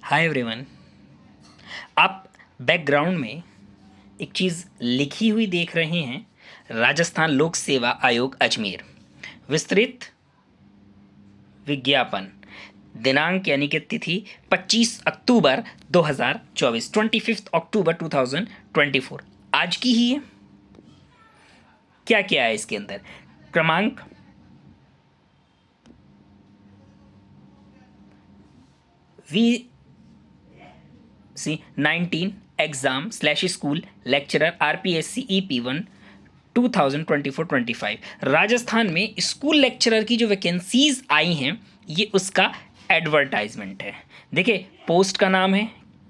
Hi everyone. आप background में एक चीज़ लिखी हुई देख रहे हैं, राजस्थान लोक सेवा आयोग अजमेर। विस्तृत विज्ञापन, दिनांक यानी कि तिथि 25 अक्टूबर 2024, 25 अक्टूबर 2024 आज की ही है। क्या क्या है इसके अंदर? क्रमांक VC19 exam slash school lecturer RPSC EP1 2024-25 Rajasthan में स्कूल लेक्चरर की जो वैकेंसीज आई हैं ये उसका एडवर्टाइजमेंट है। देखिए पोस्ट का नाम है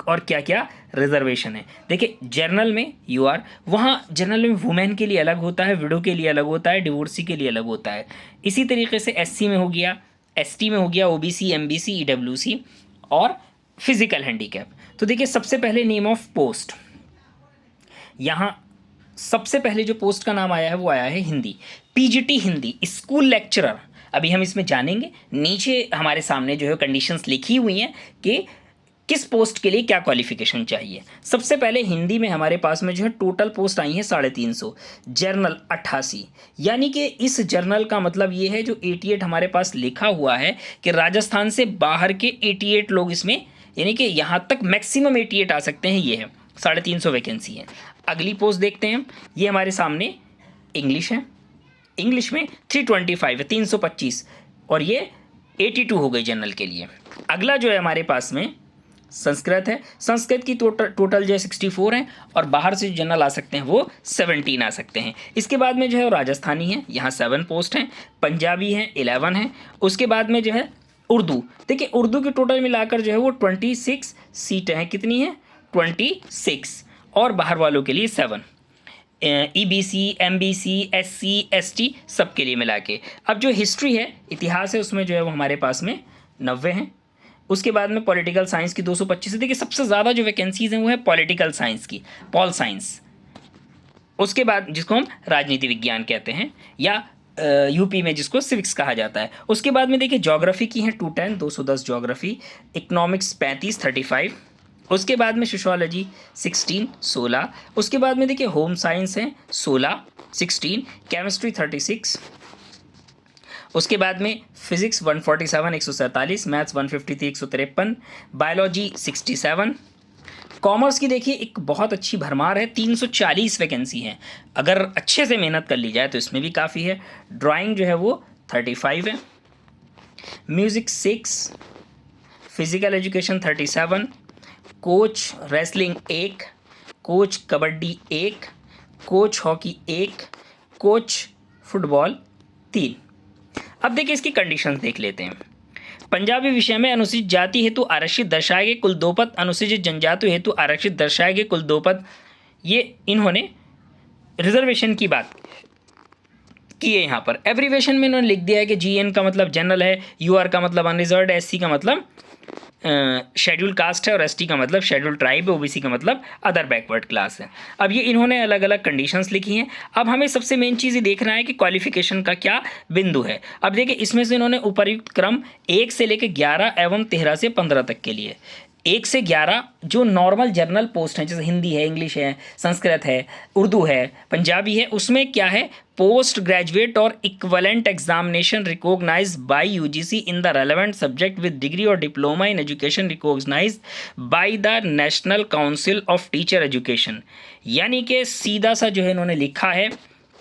और क्या क्या रिजर्वेशन है। देखिए जनरल में यू आर, वहाँ जनरल में वुमेन के लिए अलग होता है, विडो के लिए अलग होता है, डिवोर्सी के लिए अलग होता है। इसी तरीके से SC में हो गया, ST में हो गया, OBC, MBC, EWC और फिजिकल हैंडीकैप। तो देखिए सबसे पहले नेम ऑफ पोस्ट, यहाँ सबसे पहले जो पोस्ट का नाम आया है वो आया है Hindi, PGT Hindi school lecturer. अभी हम इसमें जानेंगे, नीचे हमारे सामने जो है कंडीशंस लिखी हुई हैं कि किस पोस्ट के लिए क्या क्वालिफिकेशन चाहिए। सबसे पहले हिंदी में हमारे पास में जो है टोटल पोस्ट आई है 350, जर्नल 88, यानी कि इस जर्नल का मतलब ये है जो 88 हमारे पास लिखा हुआ है कि राजस्थान से बाहर के 88 लोग इसमें, यानी कि यहाँ तक मैक्सिमम 88 आ सकते हैं। ये है 350 वैकेंसी है। अगली पोस्ट देखते हैं, ये हमारे सामने इंग्लिश है, इंग्लिश में 325 है, 325, और ये 82 हो गई जनरल के लिए। अगला जो है हमारे पास में संस्कृत है, संस्कृत की टोटल जो है 64 है और बाहर से जो जनरल आ सकते हैं वो 17 आ सकते हैं। इसके बाद में जो है वो राजस्थानी है, यहाँ 7 पोस्ट हैं, पंजाबी है 11 है। उसके बाद में जो है उर्दू, देखिए उर्दू की टोटल मिलाकर जो है वो 26 सीटें हैं। कितनी है? 26, और बाहर वालों के लिए 7, EBC, MBC, SC, ST सबके लिए मिला के। अब जो हिस्ट्री है, इतिहास है, उसमें जो है वो हमारे पास में 90 हैं। उसके बाद में पॉलिटिकल साइंस की 225 है। देखिए सबसे ज़्यादा जो वैकेंसीज हैं वो है पॉलिटिकल साइंस की, पॉल साइंस। उसके बाद जिसको हम राजनीति विज्ञान कहते हैं, या यूपी में जिसको सिविक्स कहा जाता है। उसके बाद में देखिए ज्योग्राफी की है 210, 210 ज्योग्राफी। इकोनॉमिक्स 35, 35। उसके बाद में सोशियोलॉजी 16, 16। उसके बाद में देखिए होम साइंस है 16, 16। केमिस्ट्री 36। उसके बाद में फिजिक्स 147, 147। मैथ्स 153, 153। बायोलॉजी 67। कॉमर्स की देखिए एक बहुत अच्छी भरमार है, 340 वैकेंसी है। अगर अच्छे से मेहनत कर ली जाए तो इसमें भी काफ़ी है। ड्राइंग जो है वो 35 है। Music 6, physical education 37, coach wrestling 1, coach kabaddi 1, coach hockey 1, coach football 3। अब देखिए इसकी कंडीशंस देख लेते हैं। पंजाबी विषय में अनुसूचित जाति हेतु आरक्षित दर्शाए गए कुल 2 पद, अनुसूचित जनजाति हेतु आरक्षित दर्शाए गए कुल 2 पद। ये इन्होंने रिजर्वेशन की बात की है। यहाँ पर एब्रीवेशन में इन्होंने लिख दिया है कि GN का मतलब जनरल है, UR का मतलब अनरिजर्व्ड है, SC का मतलब शेड्यूल कास्ट है, और ST का मतलब शेड्यूल ट्राइब है, OBC का मतलब अदर बैकवर्ड क्लास है। अब ये इन्होंने अलग अलग कंडीशंस लिखी हैं। अब हमें सबसे मेन चीज़ ये देखना है कि क्वालिफिकेशन का क्या बिंदु है। अब देखिए इसमें से इन्होंने उपर्युक्त क्रम 1 से लेकर 11 एवं 13 से 15 तक के लिए, 1 से 11 जो नॉर्मल जर्नल पोस्ट हैं, जैसे हिंदी है, इंग्लिश है, संस्कृत है, उर्दू है, पंजाबी है, उसमें क्या है, पोस्ट ग्रेजुएट और equivalent examination recognised by UGC in the relevant subject with degree और diploma in education recognised by the National Council of Teacher Education. यानी कि सीधा सा जो है इन्होंने लिखा है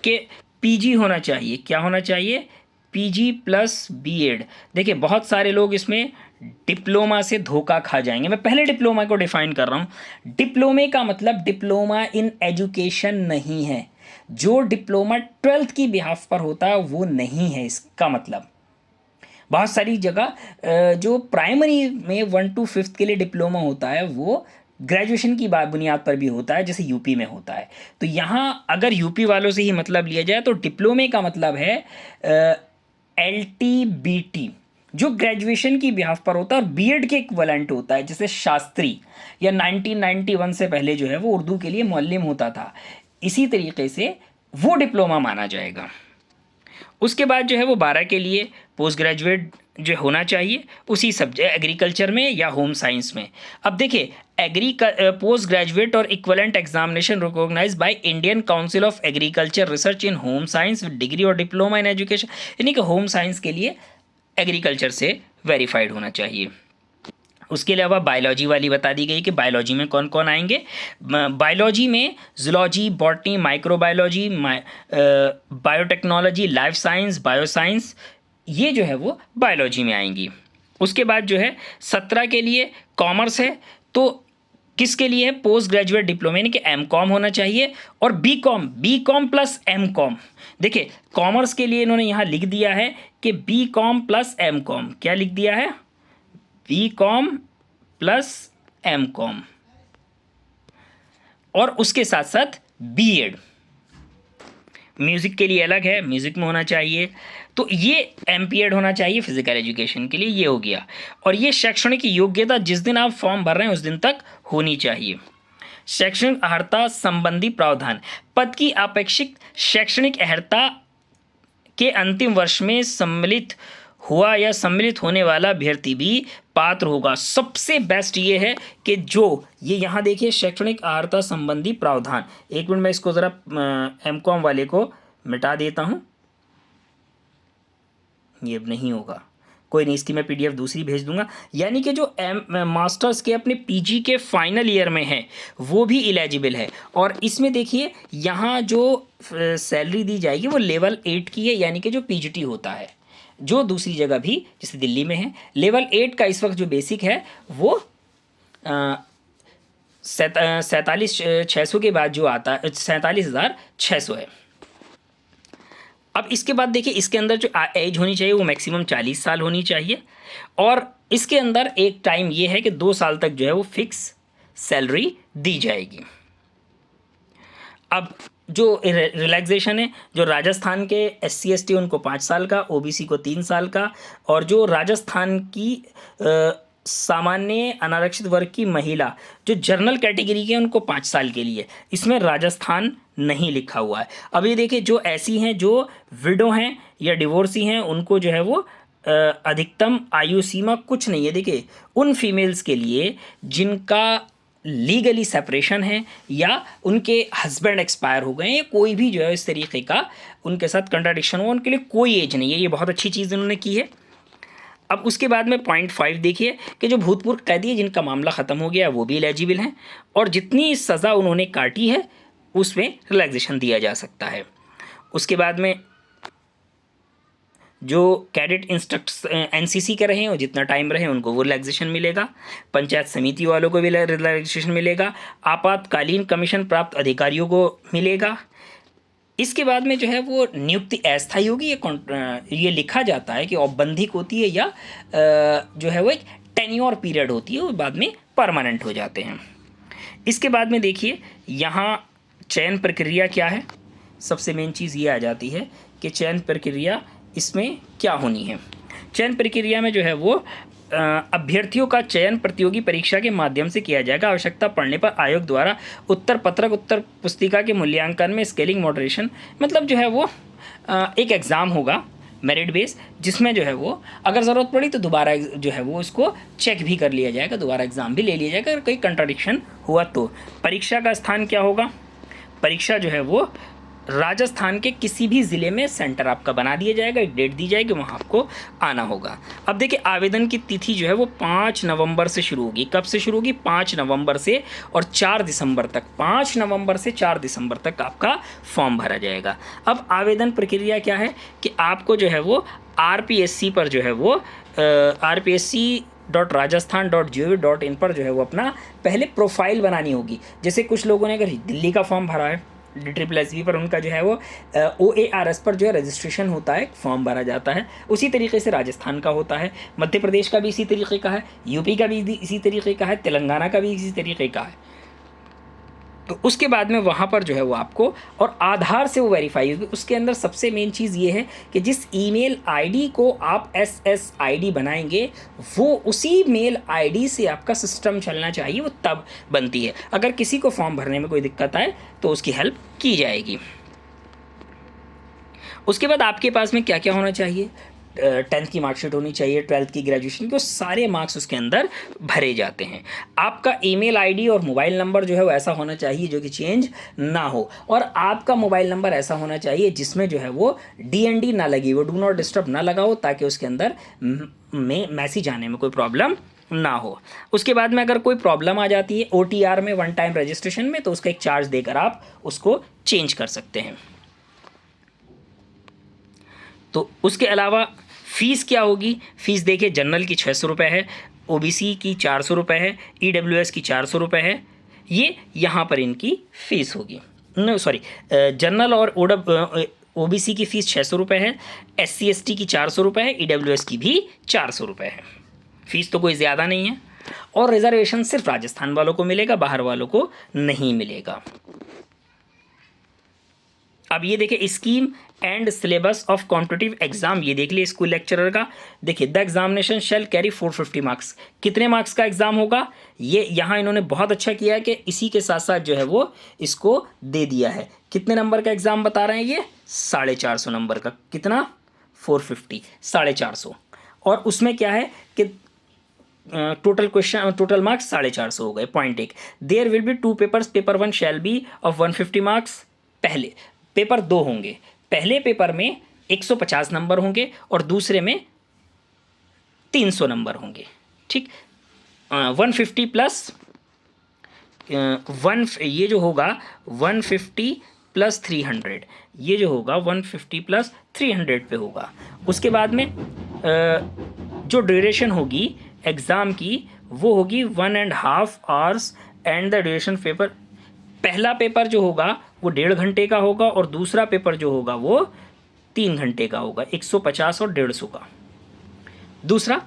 कि PG होना चाहिए। क्या होना चाहिए? PG plus BEd। देखिए बहुत सारे लोग इसमें डिप्लोमा से धोखा खा जाएंगे। मैं पहले डिप्लोमा को डिफाइन कर रहा हूँ। डिप्लोमे का मतलब डिप्लोमा इन एजुकेशन नहीं है। जो डिप्लोमा 12th की बिहाफ पर होता है वो नहीं है इसका मतलब। बहुत सारी जगह जो प्राइमरी में 1 to 5th के लिए डिप्लोमा होता है वो ग्रेजुएशन की बुनियाद पर भी होता है, जैसे यूपी में होता है। तो यहाँ अगर यूपी वालों से ही मतलब लिया जाए तो डिप्लोमे का मतलब है LTBT, जो ग्रेजुएशन की बिहाफ पर होता है और BEd के इक्विवेलेंट होता है, जैसे शास्त्री या 1991 से पहले जो है वो उर्दू के लिए मुअल्लिम होता था। इसी तरीके से वो डिप्लोमा माना जाएगा। उसके बाद जो है वो 12 के लिए पोस्ट ग्रेजुएट जो होना चाहिए उसी सब्जेक्ट एग्रीकल्चर में या होम साइंस में। अब देखिए पोस्ट ग्रेजुएट और equivalent examination recognised by Indian Council of Agriculture Research in home science with degree और डिप्लोमा इन एजुकेशन, यानी कि होम साइंस के लिए एग्रीकल्चर से वेरीफाइड होना चाहिए। उसके अलावा बायोलॉजी वाली बता दी गई कि बायोलॉजी में कौन कौन आएंगे। बायोलॉजी में zoology, botany, microbiology, biotechnology, life science, bioscience, ये जो है वो बायोलॉजी में आएंगी। उसके बाद जो है 17 के लिए कॉमर्स है, तो किसके लिए है, पोस्ट ग्रेजुएट डिप्लोमा यानी कि एम.कॉम होना चाहिए और बी.कॉम प्लस एम.कॉम। देखिए कॉमर्स के लिए इन्होंने यहाँ लिख दिया है कि बी.कॉम प्लस एम.कॉम, क्या लिख दिया है, बी.कॉम प्लस एम.कॉम, और उसके साथ साथ बी.एड। म्यूज़िक के लिए अलग है, म्यूज़िक में होना चाहिए, तो ये एम.पी.एड होना चाहिए फिजिकल एजुकेशन के लिए, ये हो गया। और ये शैक्षणिक योग्यता जिस दिन आप फॉर्म भर रहे हैं उस दिन तक होनी चाहिए। शैक्षणिक अर्हता संबंधी प्रावधान, पद की अपेक्षित शैक्षणिक अर्हता के अंतिम वर्ष में सम्मिलित हुआ या सम्मिलित होने वाला अभ्यर्थी भी पात्र होगा। सबसे बेस्ट ये है कि जो ये यहाँ देखिए शैक्षणिक अर्हता संबंधी प्रावधान, एक मिनट मैं इसको ज़रा एम.कॉम वाले को मिटा देता हूँ, ये अब नहीं होगा, कोई नहीं, इसकी मैं पीडीएफ दूसरी भेज दूंगा। यानी कि जो मास्टर्स के अपने पीजी के फाइनल ईयर में है वो भी एलिजिबल है। और इसमें देखिए यहाँ जो सैलरी दी जाएगी वो लेवल 8 की है, यानी कि जो पीजीटी होता है, जो दूसरी जगह भी जैसे दिल्ली में है। लेवल 8 का इस वक्त जो बेसिक है वो 47,600 के बाद जो आता है 47,600 है। अब इसके बाद देखिए इसके अंदर जो एज होनी चाहिए वो मैक्सिमम 40 साल होनी चाहिए, और इसके अंदर एक टाइम ये है कि 2 साल तक जो है वो फिक्स सैलरी दी जाएगी। अब जो रिलैक्सेशन है, जो राजस्थान के SC/ST उनको 5 साल का, OBC को 3 साल का, और जो राजस्थान की सामान्य अनारक्षित वर्ग की महिला जो जनरल कैटेगरी के उनको 5 साल के लिए, इसमें राजस्थान नहीं लिखा हुआ है। अब ये देखिए जो ऐसी हैं जो विडो हैं या डिवोर्सी हैं उनको जो है वो अधिकतम आयु सीमा कुछ नहीं है। देखिए उन फीमेल्स के लिए जिनका लीगली सेपरेशन है या उनके हस्बैंड एक्सपायर हो गए या कोई भी जो है इस तरीके का उनके साथ कंट्राडिक्शन हो, उनके लिए कोई एज नहीं है। ये बहुत अच्छी चीज़ उन्होंने की है। अब उसके बाद में पॉइंट 5 देखिए कि जो भूतपूर्व कैदी है जिनका मामला ख़त्म हो गया वो भी एलिजिबल हैं, और जितनी सज़ा उन्होंने काटी है उसमें रिलैक्सेशन दिया जा सकता है। उसके बाद में जो कैडेट NCC के रहे हैं और जितना टाइम रहे उनको वो रिलैक्सेशन मिलेगा। पंचायत समिति वालों को भी रिलैक्सेशन मिलेगा। आपातकालीन कमीशन प्राप्त अधिकारियों को मिलेगा। इसके बाद में जो है वो नियुक्ति अस्थायी होगी, ये लिखा जाता है कि औपबंधिक होती है या जो है वो एक टेन्योर पीरियड होती है, वो बाद में परमानेंट हो जाते हैं। इसके बाद में देखिए यहाँ चयन प्रक्रिया क्या है, सबसे मेन चीज़ ये आ जाती है कि चयन प्रक्रिया इसमें क्या होनी है। चयन प्रक्रिया में जो है वो अभ्यर्थियों का चयन प्रतियोगी परीक्षा के माध्यम से किया जाएगा। आवश्यकता पड़ने पर आयोग द्वारा उत्तर पत्रक, उत्तर पुस्तिका के मूल्यांकन में स्केलिंग मॉडरेशन, मतलब जो है वो एक एग्ज़ाम होगा मेरिट बेस, जिसमें जो है वो अगर ज़रूरत पड़ी तो दोबारा जो है वो उसको चेक भी कर लिया जाएगा, दोबारा एग्ज़ाम भी ले लिया जाएगा अगर कोई कंट्राडिक्शन हुआ तो। परीक्षा का स्थान क्या होगा, परीक्षा जो है वो राजस्थान के किसी भी ज़िले में सेंटर आपका बना दिया जाएगा, एक डेट दी जाएगी, वहाँ आपको आना होगा। अब देखिए आवेदन की तिथि जो है वो 5 नवंबर से शुरू होगी। कब से शुरू होगी, 5 नवंबर से, और 4 दिसंबर तक, 5 नवंबर से 4 दिसंबर तक आपका फॉर्म भरा जाएगा। अब आवेदन प्रक्रिया क्या है कि आपको जो है वो RPSC पर जो है वो rpsc.rajasthan.gov.in पर जो है वो अपना पहले प्रोफाइल बनानी होगी। जैसे कुछ लोगों ने अगर दिल्ली का फॉर्म भरा है DSSB पर, उनका जो है वो OARS पर जो है रजिस्ट्रेशन होता है, फॉर्म भरा जाता है। उसी तरीके से राजस्थान का होता है, मध्य प्रदेश का भी इसी तरीके का है, यूपी का भी इसी तरीके का है, तेलंगाना का भी इसी तरीके का है। तो उसके बाद में वहाँ पर जो है वो आपको और आधार से वो वेरीफाई होगी। उसके अंदर सबसे मेन चीज़ ये है कि जिस ईमेल आईडी को आप SSID बनाएंगे वो उसी मेल आईडी से आपका सिस्टम चलना चाहिए, वो तब बनती है। अगर किसी को फॉर्म भरने में कोई दिक्कत आए तो उसकी हेल्प की जाएगी। उसके बाद आपके पास में क्या क्या होना चाहिए, 10th की मार्कशीट होनी चाहिए, 12th की, ग्रेजुएशन की, वो सारे मार्क्स उसके अंदर भरे जाते हैं। आपका ईमेल आईडी और मोबाइल नंबर जो है वो ऐसा होना चाहिए जो कि चेंज ना हो, और आपका मोबाइल नंबर ऐसा होना चाहिए जिसमें जो है वो DND ना लगी, वो डू नॉट डिस्टर्ब ना लगा हो, ताकि उसके अंदर में मैसेज आने में कोई प्रॉब्लम ना हो। उसके बाद में अगर कोई प्रॉब्लम आ जाती है OTR में, वन टाइम रजिस्ट्रेशन में, तो उसका एक चार्ज देकर आप उसको चेंज कर सकते हैं। तो उसके अलावा फ़ीस क्या होगी? फ़ीस देखिए, जनरल की 600 रुपये है, OBC की 400 रुपये है, EWS की 400 रुपये है। ये यहाँ पर इनकी फ़ीस होगी। सॉरी, जनरल और OBC की फ़ीस 600 रुपये है, SC ST की 400 रुपये है, EWS की भी 400 रुपये है। फ़ीस तो कोई ज़्यादा नहीं है, और रिजर्वेशन सिर्फ राजस्थान वालों को मिलेगा, बाहर वालों को नहीं मिलेगा। अब ये देखिए, scheme and syllabus of competitive exam, ये देख लिए स्कूल लेक्चरर का। देखिए, the examination shall carry 450 marks. कितने मार्क्स का एग्जाम होगा? ये यहाँ इन्होंने बहुत अच्छा किया है कि इसी के साथ साथ जो है वो इसको दे दिया है। कितने नंबर का एग्जाम बता रहे हैं ये? 450 नंबर का। कितना? 450, 450। और उसमें क्या है कि टोटल मार्क्स 450 हो गए। Point 1, there will be 2 papers, paper 1 shall be of 150 marks. पहले पेपर 2 होंगे, पहले पेपर में 150 नंबर होंगे और दूसरे में 300 नंबर होंगे। ठीक, 150 प्लस 1, ये जो होगा 150 प्लस 300, ये जो होगा 150 प्लस 300 पे होगा। उसके बाद में जो ड्यूरेशन होगी एग्ज़ाम की वो होगी 1.5 hours, and the duration paper, पहला पेपर जो होगा वो 1.5 घंटे का होगा और दूसरा पेपर जो होगा वो 3 घंटे का होगा, 150 और 150 का। दूसरा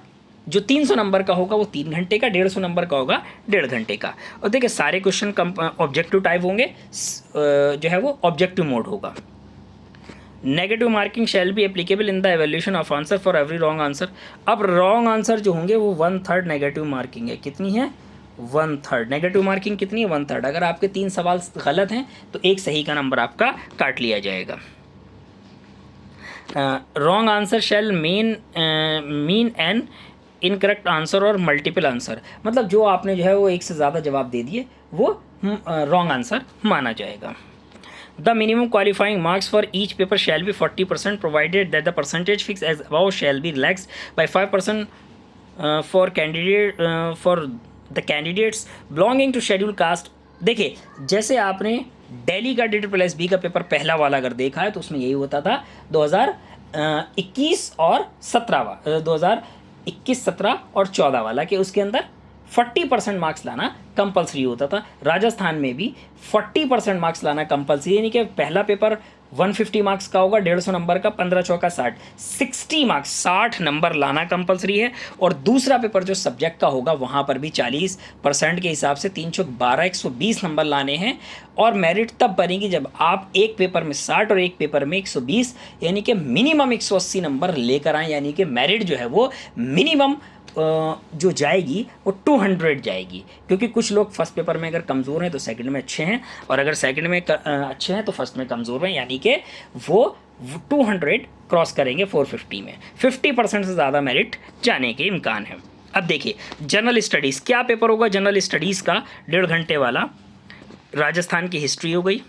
जो 300 नंबर का होगा वो 3 घंटे का, 150 नंबर का होगा 1.5 घंटे का। और देखिए, सारे क्वेश्चन ऑब्जेक्टिव टाइप होंगे, जो है वो ऑब्जेक्टिव मोड होगा। Negative marking shall be applicable in the evaluation of answer for every wrong answer. अब रॉन्ग आंसर जो होंगे वो 1/3 नेगेटिव मार्किंग है। कितनी है? 1/3 नेगेटिव मार्किंग। कितनी है? 1/3। अगर आपके 3 सवाल गलत हैं तो एक सही का नंबर आपका काट लिया जाएगा। Wrong answer shall mean an incorrect answer और मल्टीपल आंसर, मतलब जो आपने जो है वो एक से ज़्यादा जवाब दे दिए वो रॉन्ग आंसर माना जाएगा। The minimum qualifying marks for each paper shall be 40%, provided that the percentage fixed as above shall be relaxed by 5% for the candidates belonging to scheduled caste। देखिए, जैसे आपने दिल्ली का DSSB का पेपर पहला वाला अगर देखा है तो उसमें यही होता था 2021 और 2021, 17 और 14 वाला, कि उसके अंदर 40% मार्क्स लाना कंपलसरी होता था। राजस्थान में भी 40% मार्क्स लाना कंपलसरी, यानी कि पहला पेपर 150 मार्क्स का होगा, 150 नंबर का, 15 चौका 60, 60 मार्क्स, 60 नंबर लाना कंपलसरी है। और दूसरा पेपर जो सब्जेक्ट का होगा वहाँ पर भी 40% के हिसाब से 3 चौक 12, 120 नंबर लाने हैं। और मेरिट तब बनेगी जब आप एक पेपर में 60 और एक पेपर में 120, यानी कि मिनिमम 180 नंबर लेकर आएँ, यानी कि मेरिट जो है वो मिनिमम जो जाएगी वो 200 जाएगी। क्योंकि कुछ लोग फर्स्ट पेपर में अगर कमज़ोर हैं तो सेकंड में अच्छे हैं, और अगर सेकंड में अच्छे हैं तो फर्स्ट में कमज़ोर हैं, यानी कि वो 200 क्रॉस करेंगे 450 में। 50% से ज़्यादा मेरिट जाने के इम्कान है। अब देखिए, जनरल स्टडीज़ क्या पेपर होगा? जनरल स्टडीज़ का 1.5 घंटे वाला राजस्थान की हिस्ट्री हो गई।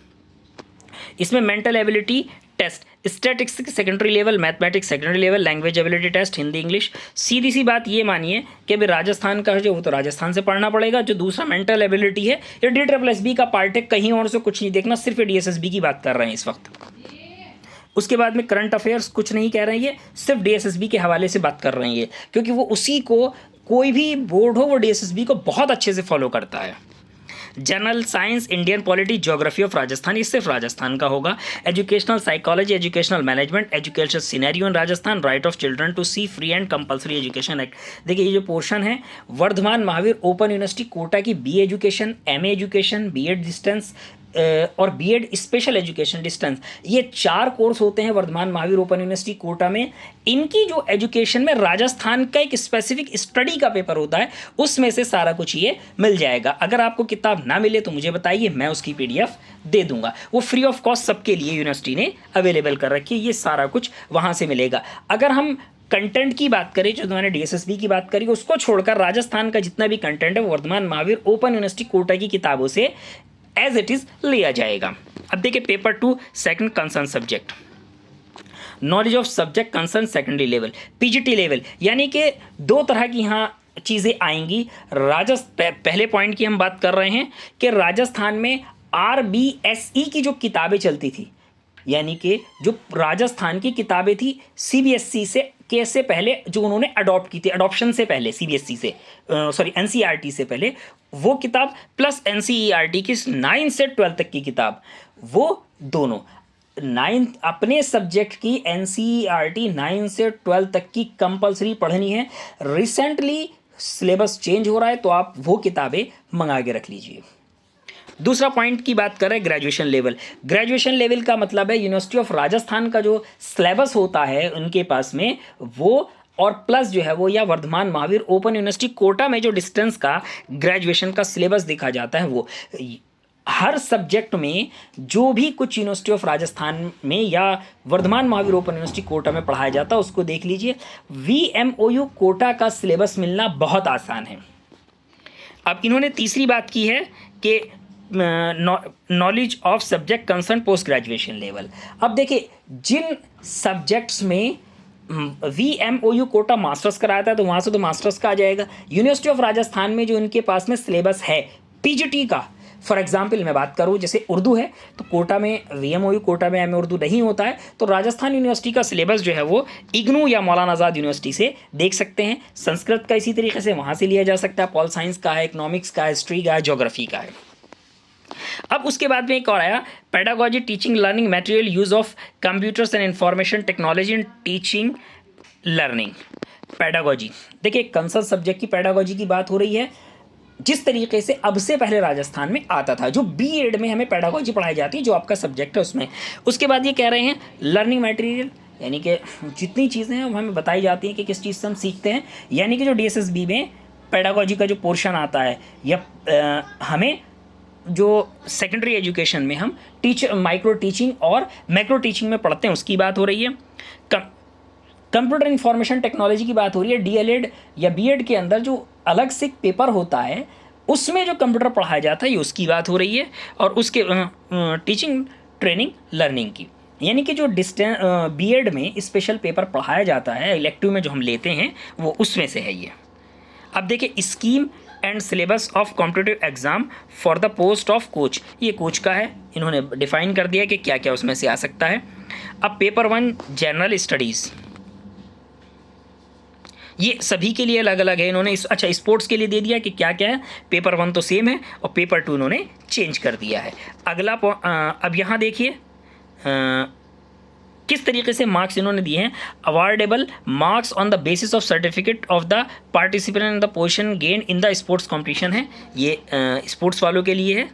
इसमें mental ability test, statistics secondary level, mathematics secondary level, language ability test, Hindi English. सीधी सी बात ये मानिए कि अभी राजस्थान का जो वो तो राजस्थान से पढ़ना पड़ेगा। जो दूसरा मेंटल एबिलिटी है ये DSSB का पार्ट है, कहीं और से कुछ नहीं देखना, सिर्फ DSSB की बात कर रहे हैं इस वक्त। उसके बाद में करंट अफेयर्स कुछ नहीं कह रहे हैं, ये सिर्फ DSSB के हवाले से बात कर रहे हैं ये, क्योंकि वो उसी को, कोई भी बोर्ड हो वो DSSB को बहुत अच्छे से फॉलो करता है। General science, Indian polity, geography of Rajasthan, ये सिर्फ राजस्थान का होगा। Educational psychology, educational management, education scenario in Rajasthan, right of children to see free and compulsory education act. देखिए, ये जो पोर्शन है वर्धमान महावीर ओपन यूनिवर्सिटी कोटा की BA education, MA education, BEd distance और BEd स्पेशल एजुकेशन डिस्टेंस, ये 4 कोर्स होते हैं Vardhman Mahaveer open university Kota में। इनकी जो एजुकेशन में राजस्थान का एक स्पेसिफिक स्टडी का पेपर होता है, उसमें से सारा कुछ ये मिल जाएगा। अगर आपको किताब ना मिले तो मुझे बताइए, मैं उसकी PDF दे दूंगा। वो फ्री ऑफ कॉस्ट सबके लिए यूनिवर्सिटी ने अवेलेबल कर रखी है, ये सारा कुछ वहाँ से मिलेगा। अगर हम कंटेंट की बात करें, जो मैंने डीएसएसबी की बात करी, उसको छोड़कर राजस्थान का जितना भी कंटेंट है वो वर्धमान महावीर ओपन यूनिवर्सिटी कोटा की किताबों से एज इट इज लिया जाएगा। अब देखिए paper 2 second concern subject, knowledge of subject concern secondary level, PGT level, यानी कि दो तरह की यहाँ चीज़ें आएंगी। पहले पॉइंट की हम बात कर रहे हैं कि राजस्थान में आरबीएसई की जो किताबें चलती थी, यानी कि जो राजस्थान की किताबें थी सीबीएसई से पहले जो उन्होंने अडॉप्ट की थी, अडॉप्शन से पहले सीबीएसई से एनसीईआरटी से पहले, वो किताब प्लस एनसीईआरटी की 9 से 12 तक की किताब, वो दोनों 9 अपने सब्जेक्ट की एनसीईआरटी 9 से 12 तक की कंपलसरी पढ़नी है। रिसेंटली सिलेबस चेंज हो रहा है तो आप वो किताबें मंगा के रख लीजिए। दूसरा पॉइंट की बात करें ग्रेजुएशन लेवल। ग्रेजुएशन लेवल का मतलब है यूनिवर्सिटी ऑफ राजस्थान का जो सिलेबस होता है उनके पास में वो, और प्लस जो है वो, या वर्धमान महावीर ओपन यूनिवर्सिटी कोटा में जो डिस्टेंस का ग्रेजुएशन का सिलेबस देखा जाता है वो, हर सब्जेक्ट में जो भी कुछ यूनिवर्सिटी ऑफ राजस्थान में या वर्धमान महावीर ओपन यूनिवर्सिटी कोटा में पढ़ाया जाता है उसको देख लीजिए। वीएमओयू कोटा का सिलेबस मिलना बहुत आसान है। अब इन्होंने तीसरी बात की है कि knowledge of subject concern post graduation level. अब देखिए जिन सब्जेक्ट्स में वीएमओयू कोटा मास्टर्स कराता है तो वहाँ से तो मास्टर्स का आ जाएगा। यूनिवर्सिटी ऑफ राजस्थान में जो इनके पास में सिलेबस है पीजीटी का, फॉर एग्जाम्पल मैं बात करूँ जैसे उर्दू है तो कोटा में वीएमओयू कोटा में एमए उर्दू नहीं होता है, तो राजस्थान यूनिवर्सिटी का सिलेबस जो है वो इग्नू या मौलाना आज़ाद यूनिवर्सिटी से देख सकते हैं। संस्कृत का इसी तरीके से वहाँ से लिया जा सकता है, पॉल साइंस का है, इकोनॉमिक्स का है, हिस्ट्री का है, ज्योग्राफी का है। अब उसके बाद में एक और आया pedagogy teaching learning material use of computers and information technology in teaching learning. Pedagogy, देखिए कंसर्न सब्जेक्ट की पेडागोजी की बात हो रही है, जिस तरीके से अब से पहले राजस्थान में आता था, जो बीएड में हमें पेडागोजी पढ़ाई जाती है जो आपका सब्जेक्ट है उसमें। उसके बाद ये कह रहे हैं लर्निंग मटेरियल, यानी कि जितनी चीज़ें हैं हमें बताई जाती हैं कि किस चीज़ से हम सीखते हैं, यानी कि जो डीएसएसबी में पेडागोजी का जो पोर्शन आता है या हमें जो सेकेंडरी एजुकेशन में हम माइक्रो टीचिंग और मैक्रो टीचिंग में पढ़ते हैं उसकी बात हो रही है। कंप्यूटर इंफॉर्मेशन टेक्नोलॉजी की बात हो रही है। डीएलएड या बीएड के अंदर जो अलग से पेपर होता है उसमें जो कंप्यूटर पढ़ाया जाता है ये उसकी बात हो रही है। और उसके टीचिंग ट्रेनिंग लर्निंग की, यानी कि जो बीएड में स्पेशल पेपर पढ़ाया जाता है इलेक्टिव में जो हम लेते हैं वो उसमें से है ये। अब देखिए scheme and syllabus of competitive exam for the post of coach, ये कोच का है, इन्होंने डिफाइन कर दिया कि क्या क्या उसमें से आ सकता है। अब पेपर 1 जनरल स्टडीज़, ये सभी के लिए अलग अलग है इन्होंने अच्छा स्पोर्ट्स के लिए दे दिया कि क्या क्या है। पेपर 1 तो सेम है और पेपर 2 इन्होंने चेंज कर दिया है। अगला अब यहाँ देखिए किस तरीके से मार्क्स इन्होंने दिए हैं। Awardable marks on the basis of certificate of the participant in the position gain in the sports competition है, ये स्पोर्ट्स वालों के लिए है।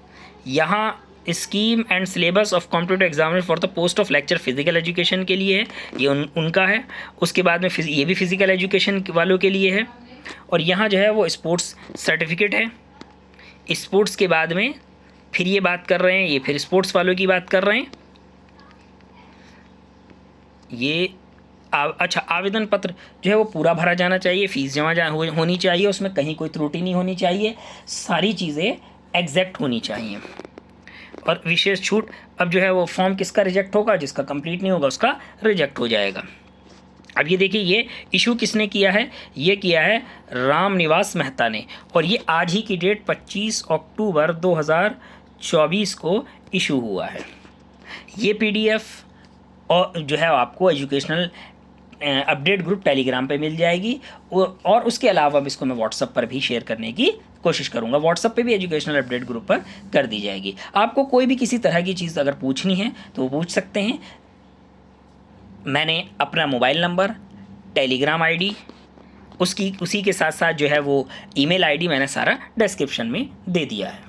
यहाँ scheme and syllabus of competitive examiner for the post of lecture physical education के लिए है, ये उनका है। उसके बाद में ये भी फिजिकल एजुकेशन वालों के लिए है। और यहाँ जो है वो स्पोर्ट्स सर्टिफिकेट है। स्पोर्ट्स के बाद में फिर ये बात कर रहे हैं, ये फिर स्पोर्ट्स वालों की बात कर रहे हैं। ये अच्छा आवेदन पत्र जो है वो पूरा भरा जाना चाहिए, फीस जमा होनी चाहिए, उसमें कहीं कोई त्रुटि नहीं होनी चाहिए, सारी चीज़ें एग्जैक्ट होनी चाहिए। और विशेष छूट, अब जो है वो फॉर्म किसका रिजेक्ट होगा, जिसका कंप्लीट नहीं होगा उसका रिजेक्ट हो जाएगा। अब ये देखिए ये इशू किसने किया है, ये किया है रामनिवास मेहता ने, और ये आज ही की डेट 25 अक्टूबर 2024 को इशू हुआ है। ये पीडीएफ और जो है आपको एजुकेशनल अपडेट ग्रुप टेलीग्राम पे मिल जाएगी, और उसके अलावा इसको मैं व्हाट्सएप पर भी शेयर करने की कोशिश करूंगा। व्हाट्सएप पे भी एजुकेशनल अपडेट ग्रुप पर कर दी जाएगी। आपको कोई भी किसी तरह की चीज़ अगर पूछनी है तो वो पूछ सकते हैं। मैंने अपना मोबाइल नंबर, टेलीग्राम आईडी, उसी के साथ साथ जो है वो ईमेल आईडी मैंने सारा डिस्क्रिप्शन में दे दिया है।